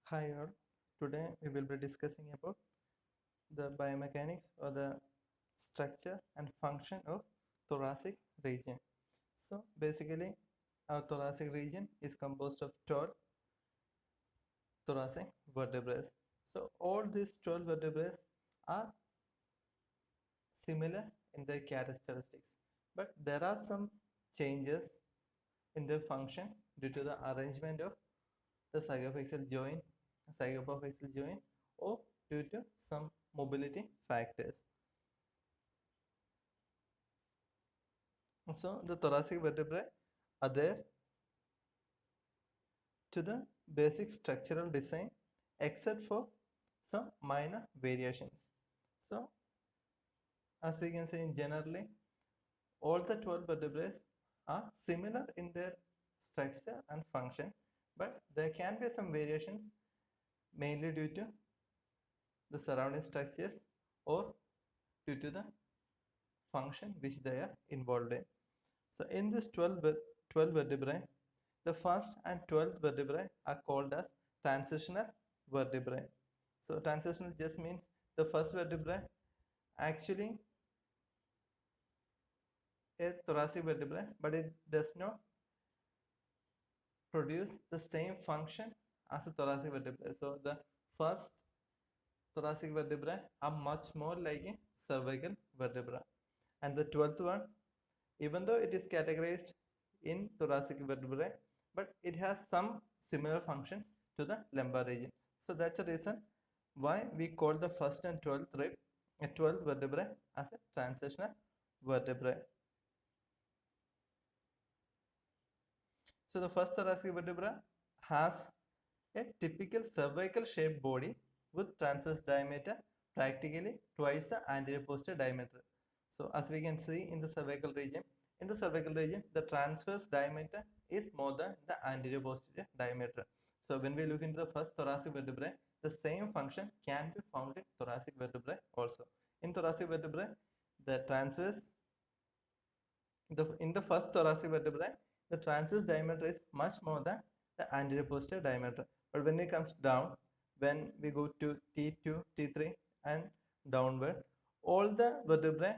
Hi all. Today we will be discussing about the biomechanics or the structure and function of thoracic region. So basically our thoracic region is composed of 12 thoracic vertebrae. So all these 12 vertebrae are similar in their characteristics, but there are some changes in their function due to the arrangement of the zygapophyseal joint, or due to some mobility factors. So the thoracic vertebrae are there to the basic structural design except for some minor variations. So as we can say in generally all the 12 vertebrae are similar in their structure and function, but there can be some variations mainly due to the surrounding structures or due to the function which they are involved in. So in this 12 vertebrae, the first and 12th vertebrae are called as transitional vertebrae. So transitional just means the first vertebrae actually a thoracic vertebrae, but it does not produce the same function as a thoracic vertebrae. So the first thoracic vertebrae are much more like a cervical vertebra, and the 12th one, even though it is categorized in thoracic vertebrae, but it has some similar functions to the lumbar region. So that's the reason why we call the first and 12th rib a 12th vertebrae as a transitional vertebrae. So the first thoracic vertebra has a typical cervical shaped body with transverse diameter practically twice the anterior posterior diameter. So as we can see in the cervical region, the transverse diameter is more than the anterior posterior diameter. So when we look into the first thoracic vertebrae, the same function can be found in thoracic vertebrae also. In thoracic vertebrae, the transverse in the first thoracic vertebrae, the transverse diameter is much more than the anterior posterior diameter. But when it comes down, when we go to T2, T3 and downward, all the vertebrae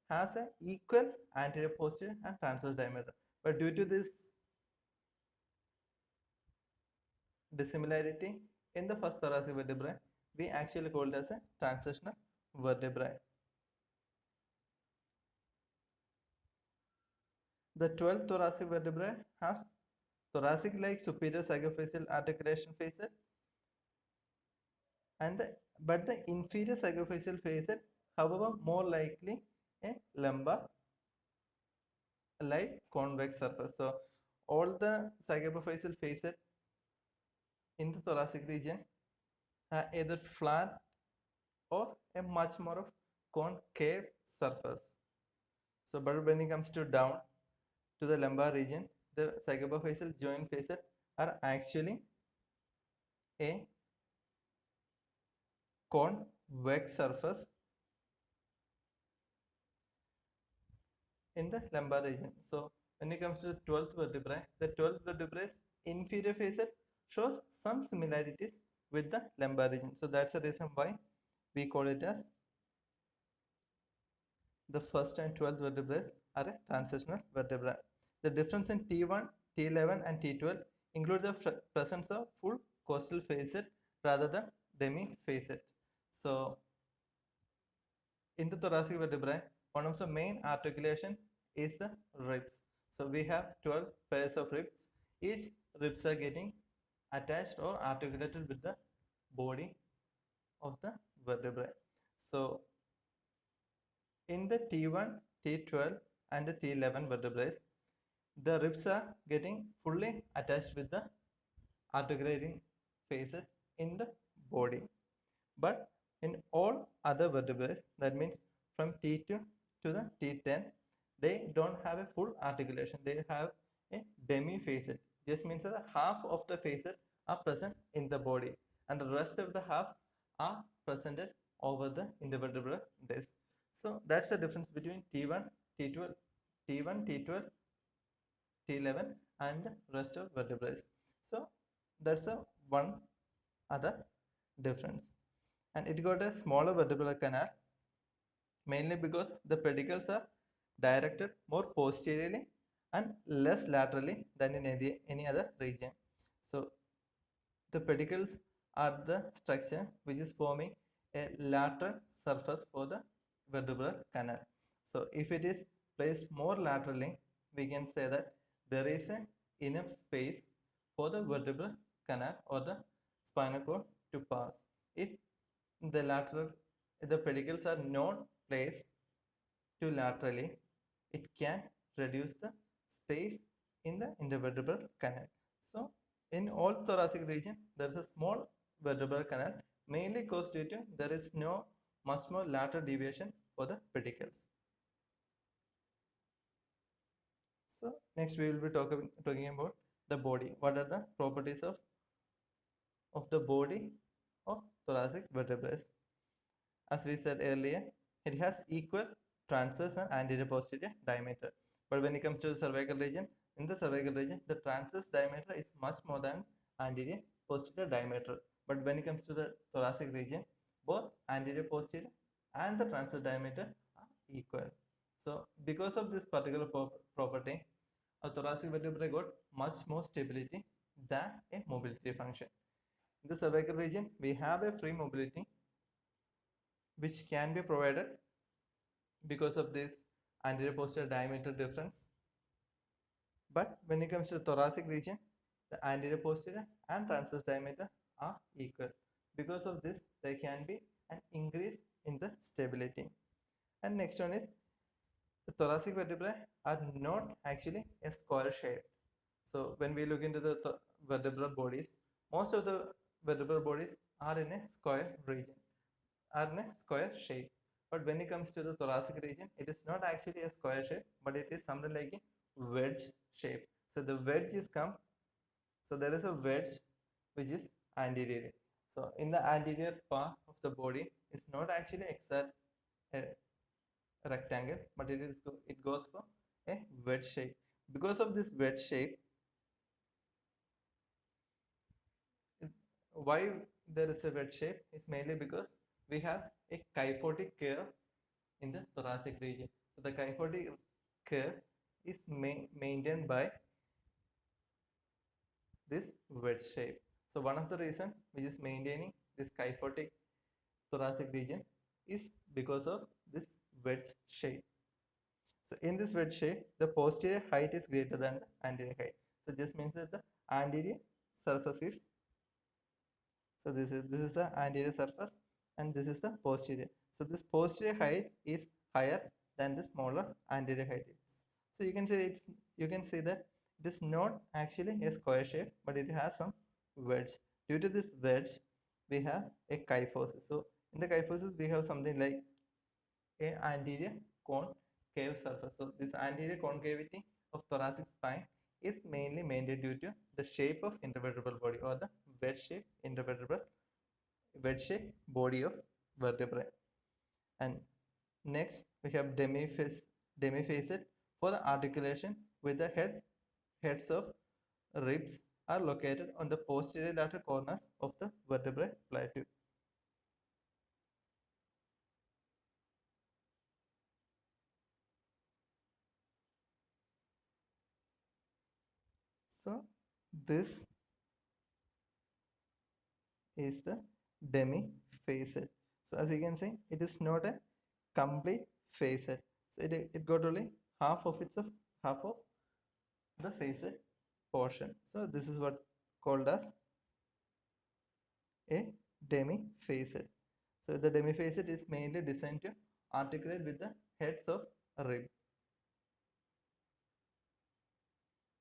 has an equal anterior posterior and transverse diameter. But due to this dissimilarity in the first thoracic vertebrae, we actually call it as a transitional vertebrae. The 12th thoracic vertebrae has thoracic-like superior zygapophyseal articulation facet, and but the inferior zygapophyseal facet, however, more likely a lumbar like convex surface. So all the zygapophyseal facet in the thoracic region are either flat or a much more of concave surface. So but when it comes to down to the lumbar region, the zygapophyseal joint facet are actually a convex surface in the lumbar region. So when it comes to the 12th vertebrae, the 12th vertebrae's inferior facet shows some similarities with the lumbar region. So that's the reason why we call it as the first and 12th vertebrae are a transitional vertebra. The difference in T1, T11 and T12 include the presence of full costal facet rather than demi facet. So in the thoracic vertebrae, one of the main articulation is the ribs. So we have 12 pairs of ribs. Each ribs are getting attached or articulated with the body of the vertebrae. So in the T1, T12 and the T11 vertebrae, the ribs are getting fully attached with the articulating facet in the body. But in all other vertebrae, that means from T2 to the T10, they don't have a full articulation. They have a demi facet. Just means that half of the facet are present in the body, and the rest of the half are presented over the intervertebral disc. So that's the difference between T1, T12, T1, T12, T11, and the rest of vertebrae. So that's a one are the difference. And it got a smaller vertebral canal mainly because the pedicles are directed more posteriorly and less laterally than in any other region. So the pedicles are the structure which is forming a lateral surface for the vertebral canal. So if it is placed more laterally, we can say that there is enough space for the vertebral canal or the spinal cord to pass. If the pedicles are not placed too laterally, it can reduce the space in the intervertebral canal. So in all thoracic region, there is a small vertebral canal, mainly caused due to there is no much more lateral deviation for the pedicles. So next we will be talking about the body. What are the properties of the body of thoracic vertebrae? As we said earlier, it has equal transverse and anterior posterior diameter. But when it comes to the cervical region, in the cervical region, the transverse diameter is much more than anterior posterior diameter. But when it comes to the thoracic region, both anterior posterior and the transverse diameter are equal. So because of this particular property, a thoracic vertebrae got much more stability than a mobility function. In the cervical region, we have a free mobility which can be provided because of this anterior posterior diameter difference. But when it comes to the thoracic region, the anterior posterior and transverse diameter are equal. Because of this, there can be an increase in the stability. And next one is the thoracic vertebrae are not actually a square shape. So when we look into the vertebral bodies, most of the vertebral bodies are in a square region, are in a square shape. But when it comes to the thoracic region, it is not actually a square shape, but it is something like a wedge shape. So the wedge is come, so there is a wedge which is anterior. So in the anterior part of the body, it's not actually exact a rectangle, but it goes for a wedge shape. Because of this wedge shape, why there is a wedge shape is mainly because we have a kyphotic curve in the thoracic region. So the kyphotic curve is maintained by this wedge shape. So one of the reason which is maintaining this kyphotic thoracic region is because of this wedge shape. So in this wedge shape, the posterior height is greater than the anterior height. So just means that the anterior surface is, so this is the anterior surface and this is the posterior. So this posterior height is higher than the smaller anterior height is. So you can see that it is not actually a square shape, but it has some wedge. Due to this wedge, we have a kyphosis. So in the kyphosis, we have something like a anterior concave surface. So this anterior concavity of thoracic spine is mainly maintained due to the shape of intervertebral body or the wedge shape body of vertebrae. And next we have demifacet for the articulation with the heads of ribs are located on the posterior lateral corners of the vertebrae plateau. So this is the demifacet. So as you can see, it is not a complete facet. So it got only half of the facet portion. So this is what called as a demifacet. So the demifacet is mainly designed to articulate with the heads of rib.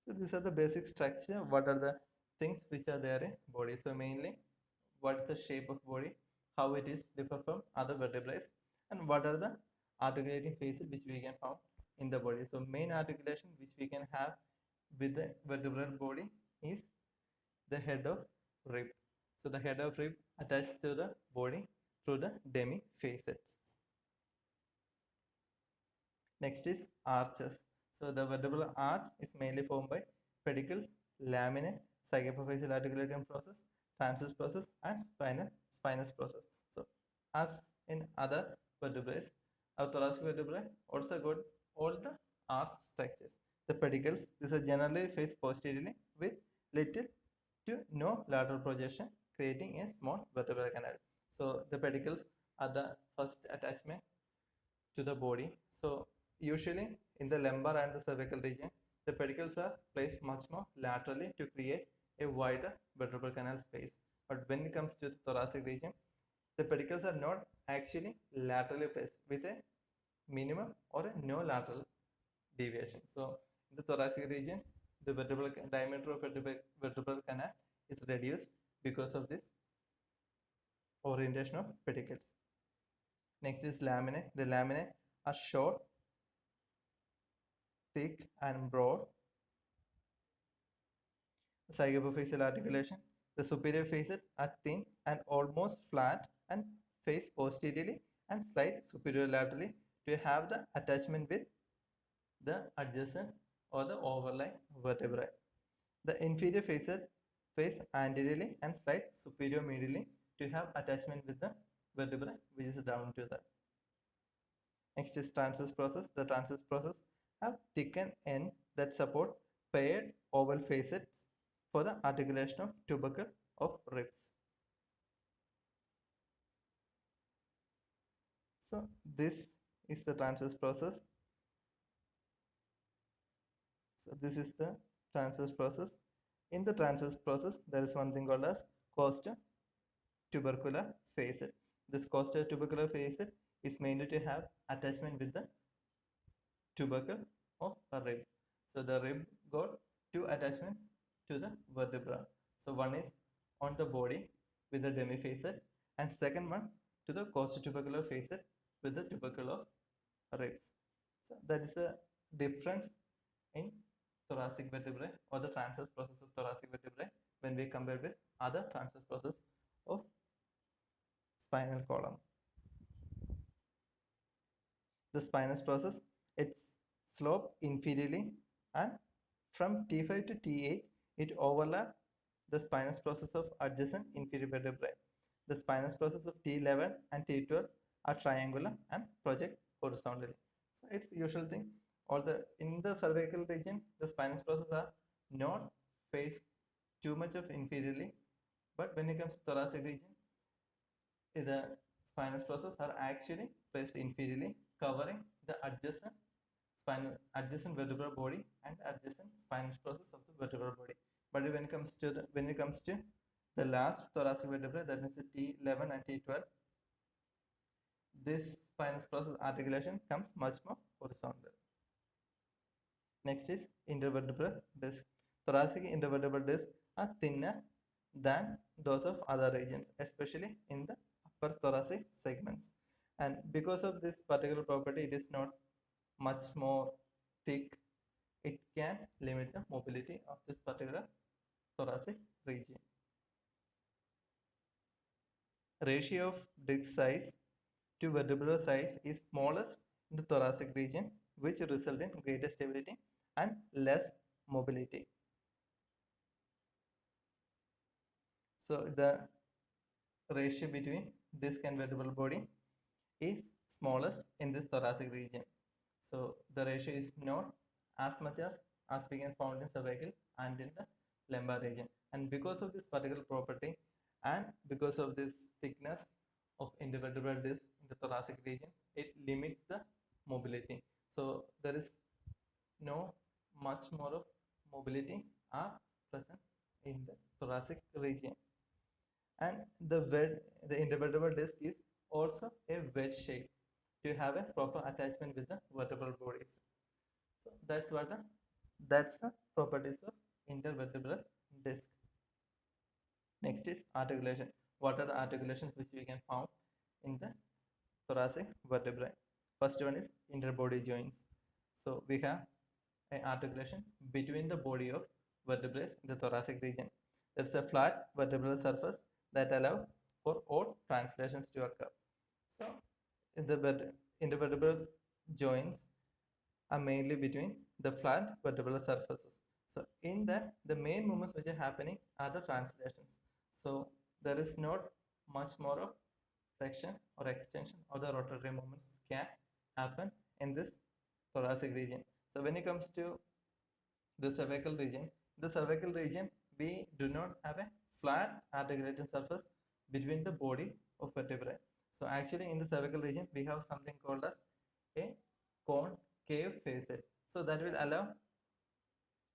So these are the basic structure. What are the things which are there in body? So mainly, what is the shape of body, how it is differ from other vertebrae, and what are the articulating faces which we can found in the body. So main articulation which we can have with the vertebral body is the head of rib. So the head of rib attached to the body through the demifacets. Next is arches. So the vertebral arch is mainly formed by pedicles, laminae, psychophyseal articulating process, transverse process and spinous process. So as in other vertebrates, our thoracic vertebrae also got all the arch structures. The pedicles, these are generally faced posteriorly with little to no lateral projection, creating a small vertebral canal. So the pedicles are the first attachment to the body. So usually in the lumbar and the cervical region, the pedicles are placed much more laterally to create a wider vertebral canal space. But when it comes to the thoracic region, the pedicles are not actually laterally placed with a minimum or a no lateral deviation. So in the thoracic region, the vertebral diameter of vertebral canal is reduced because of this orientation of pedicles. Next is laminae. The laminae are short, thick and broad. Zygapophyseal articulation. The superior faces are thin and almost flat and face posteriorly and slide superiorlaterally to have the attachment with the adjacent or the overlying vertebrae. The inferior faces face anteriorly and slide superior medially to have attachment with the vertebrae which is down to the. Next is transverse process. The transverse process have thickened end that support paired oval facets for the articulation of tubercle of ribs. So this is the transverse process. So this is the transverse process. In the transverse process, there is one thing called as costotubercular facet. This costotubercular facet is mainly to have attachment with the tubercle of a rib. So the rib got two attachment to the vertebra. So one is on the body with the demifacet and second one to the costotubercular facet with the tubercle of ribs. So that is a difference in thoracic vertebrae or the transverse process of thoracic vertebrae when we compare with other transverse process of spinal column. The spinous process, it's slope inferiorly and from T5 to T8 it overlaps the spinous process of adjacent inferior vertebrae. The spinous process of T11 and T12 are triangular and project horizontally. So it's usual thing. All the in the cervical region, the spinous process are not face too much of inferiorly, but when it comes to thoracic region, the spinous process are actually placed inferiorly, covering the adjacent vertebral body and adjacent spinous process of the vertebral body. But when it comes to the last thoracic vertebrae, that means the T11 and T12, this spinous process articulation comes much more horizontal. Next is intervertebral disc. Thoracic intervertebral discs are thinner than those of other regions, especially in the upper thoracic segments. And because of this particular property, it is not much more thick. It can limit the mobility of this particular thoracic region. Ratio of disc size to vertebral size is smallest in the thoracic region, which result in greater stability and less mobility. So the ratio between disc and vertebral body is smallest in this thoracic region. So the ratio is not as much as we can found in cervical and in the lumbar region. And because of this particular property and because of this thickness of intervertebral disc in the thoracic region, it limits the mobility. So there is no much more of mobility are present in the thoracic region. And the intervertebral disc is also a wedge shape to have a proper attachment with the vertebral bodies. So that's the properties of intervertebral disc. Next is articulation. What are the articulations which we can found in the thoracic vertebrae? First one is interbody joints. So we have an articulation between the body of vertebrae in the thoracic region. There's a flat vertebral surface that allow for all translations to occur. So the intervertebral joints are mainly between the flat vertebral surfaces. So in that, the main movements which are happening are the translations. So there is not much more of flexion or extension or the rotatory movements can happen in this thoracic region. So when it comes to the cervical region, we do not have a flat articulating surface between the body of vertebrae. So actually in the cervical region, we have something called as a concave facet. So that will allow,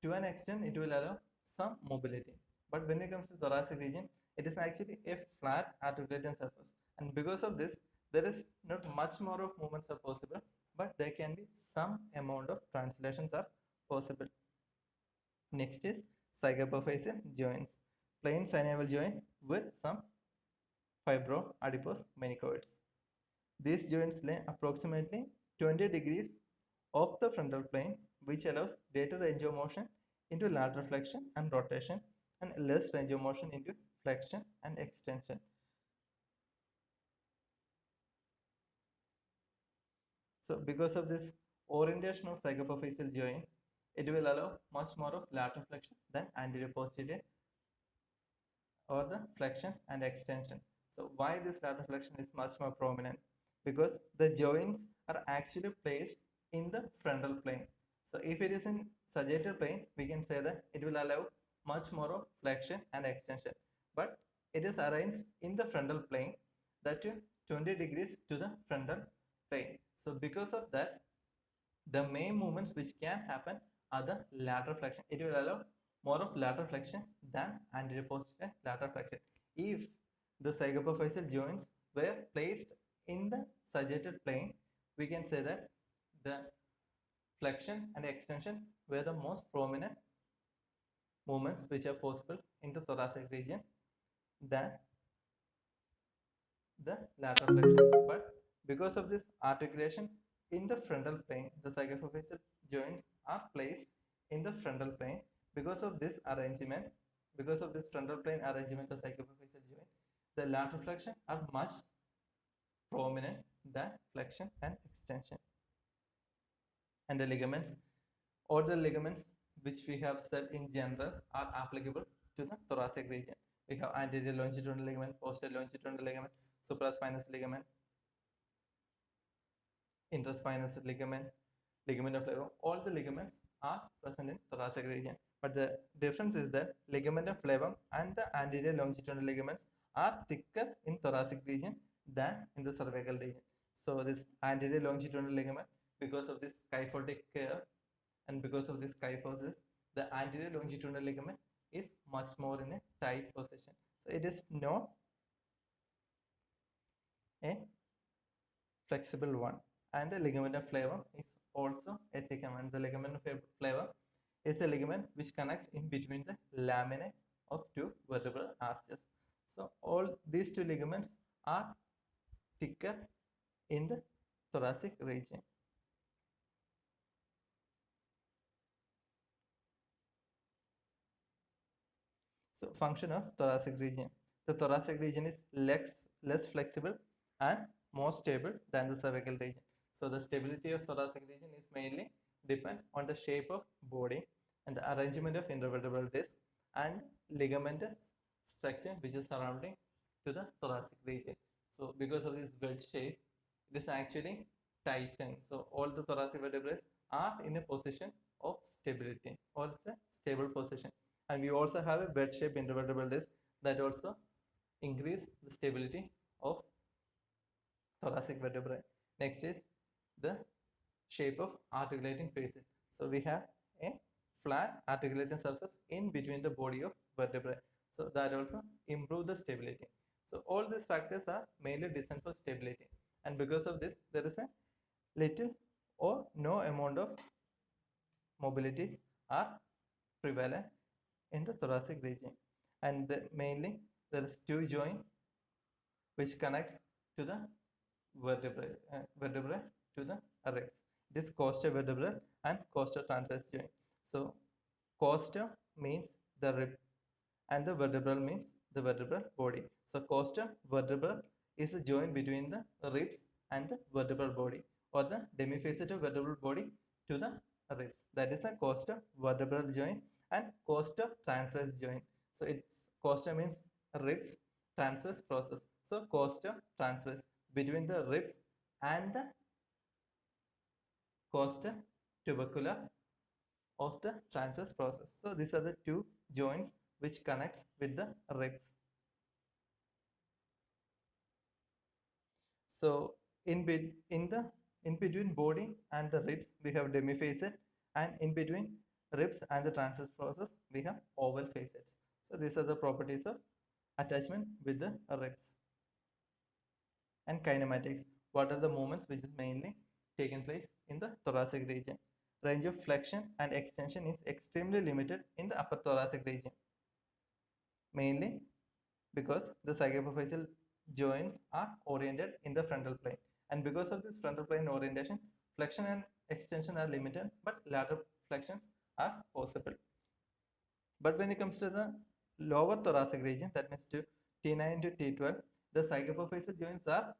to an extent, it will allow some mobility. But when it comes to thoracic region, it is actually a flat articulating surface. And because of this, there is not much more of movements are possible, but there can be some amount of translations are possible. Next is zygapophyseal joints. Plain synovial joint with some fibroadipose manicoids. These joints lay approximately 20 degrees off the frontal plane, which allows greater range of motion into lateral flexion and rotation and less range of motion into flexion and extension. So because of this orientation of zygapophyseal joint, it will allow much more of lateral flexion than anterior posterior or the flexion and extension. So why this lateral flexion is much more prominent? Because the joints are actually placed in the frontal plane. So if it is in sagittal plane, we can say that it will allow much more of flexion and extension. But it is arranged in the frontal plane, that 20 degrees to the frontal plane. So because of that, the main movements which can happen are the lateral flexion. It will allow more of lateral flexion than anterior posterior lateral flexion. If the zygapophyseal joints were placed in the sagittal plane, we can say that the flexion and extension were the most prominent movements which are possible in the thoracic region than the lateral flexion. But because of this articulation in the frontal plane, the zygapophyseal joints are placed in the frontal plane. Because of this arrangement, because of this frontal plane arrangement of zygapophyseal joint, the lateral flexion are much prominent than flexion and extension. And the ligaments, all the ligaments which we have said in general are applicable to the thoracic region. We have anterior longitudinal ligament, posterior longitudinal ligament, supraspinous ligament, interspinous ligament, ligament of flavum. All the ligaments are present in thoracic region. But the difference is that ligament of flavum and the anterior longitudinal ligaments are thicker in thoracic region than in the cervical region. So this anterior longitudinal ligament, because of this kyphotic curve and because of this kyphosis, the anterior longitudinal ligament is much more in a tight position. So it is not a flexible one. And the ligament of flavum is also a thicker one. The ligament of flavum is a ligament which connects in between the laminae of two vertebral arches. So all these two ligaments are thicker in the thoracic region. So function of thoracic region. The thoracic region is less flexible and more stable than the cervical region. So the stability of thoracic region is mainly depend on the shape of body and the arrangement of intervertebral disc and ligament structure which is surrounding to the thoracic region. So because of this wedge shape, it is actually tightened. So all the thoracic vertebrae are in a position of stability, or it's a stable position. And we also have a wedge-shaped intervertebral disc that also increase the stability of thoracic vertebrae. Next is the shape of articulating facet. So we have a flat articulating surface in between the body of vertebrae. So that also improve the stability. So all these factors are mainly designed for stability. And because of this, there is a little or no amount of mobilities are prevalent in the thoracic region. And mainly there is two joint which connects to the vertebrae to the ribs. This costovertebral and costotransverse joint. So costo means the rib and the vertebral means the vertebral body. So costovertebral is a joint between the ribs and the vertebral body, or the demifacet of vertebral body to the ribs. That is the costovertebral joint and costotransverse joint. So it's costo means ribs transverse process. So costa transverse between the ribs and the costa tubercular of the transverse process. So these are the two joints which connects with the ribs. So in between body and the ribs we have demifacet, and in between ribs and the transverse process we have oval facets. So these are the properties of attachment with the ribs. And kinematics, what are the movements which is mainly taken place in the thoracic region? Range of flexion and extension is extremely limited in the upper thoracic region, mainly because the cyclophysial joints are oriented in the frontal plane, and because of this frontal plane orientation, flexion and extension are limited, but lateral flexions are possible. But when it comes to the lower thoracic region, that means to T9 to T12, the cyclophysial joints are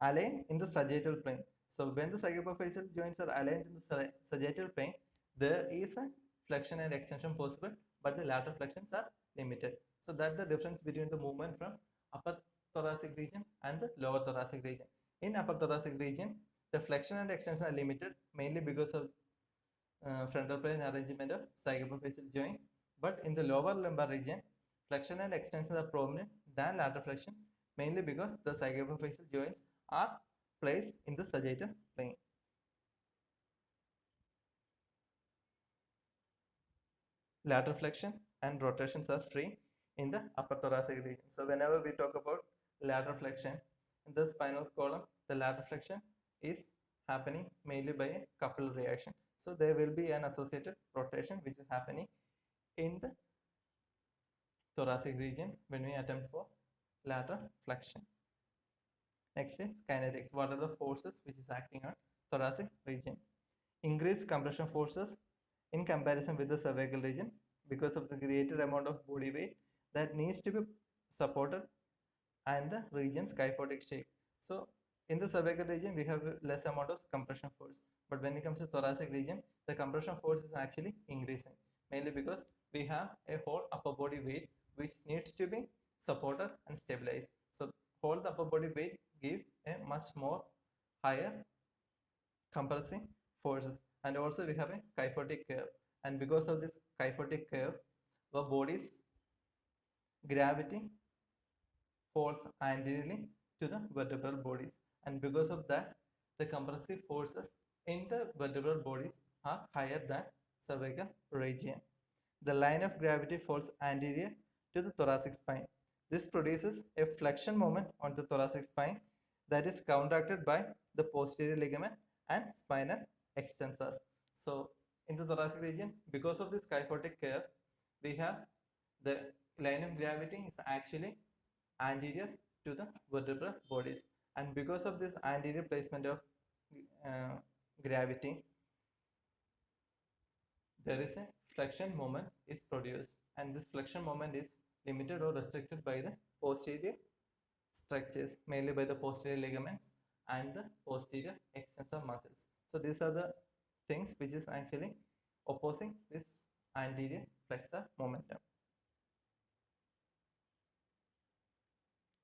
aligned in the sagittal plane. So when the cyclophysial joints are aligned in the sagittal plane, there is a flexion and extension possible, but the lateral flexions are limited. So that's the difference between the movement from upper thoracic region and the lower thoracic region. In upper thoracic region, the flexion and extension are limited mainly because of frontal plane arrangement of cyclophysial joint. But in the lower lumbar region, flexion and extension are prominent than lateral flexion, mainly because the cyclophysial joints are placed in the sagittal plane. Lateral flexion and rotations are free in the upper thoracic region. So whenever we talk about lateral flexion in the spinal column, the lateral flexion is happening mainly by a couple reaction. So there will be an associated rotation which is happening in the thoracic region when we attempt for lateral flexion. Next is kinetics. What are the forces which is acting on thoracic region? Increased compression forces in comparison with the cervical region because of the greater amount of body weight that needs to be supported and the region's kyphotic shape. So in the cervical region we have less amount of compression force, but when it comes to thoracic region, the compression force is actually increasing, mainly because we have a whole upper body weight which needs to be supported and stabilized. So whole the upper body weight give a much more higher compressing forces, and also we have a kyphotic curve, and because of this kyphotic curve our body's gravity falls anteriorly to the vertebral bodies, and because of that the compressive forces in the vertebral bodies are higher than cervical region. The line of gravity falls anterior to the thoracic spine. This produces a flexion moment on the thoracic spine that is counteracted by the posterior ligament and spinal extensors. So in the thoracic region, because of this kyphotic curve, we have the line of gravity is actually anterior to the vertebral bodies, and because of this anterior placement of uh, gravity, there is a flexion moment is produced, and this flexion moment is limited or restricted by the posterior structures, mainly by the posterior ligaments and the posterior extensor muscles. So these are the things which is actually opposing this anterior flexor momentum.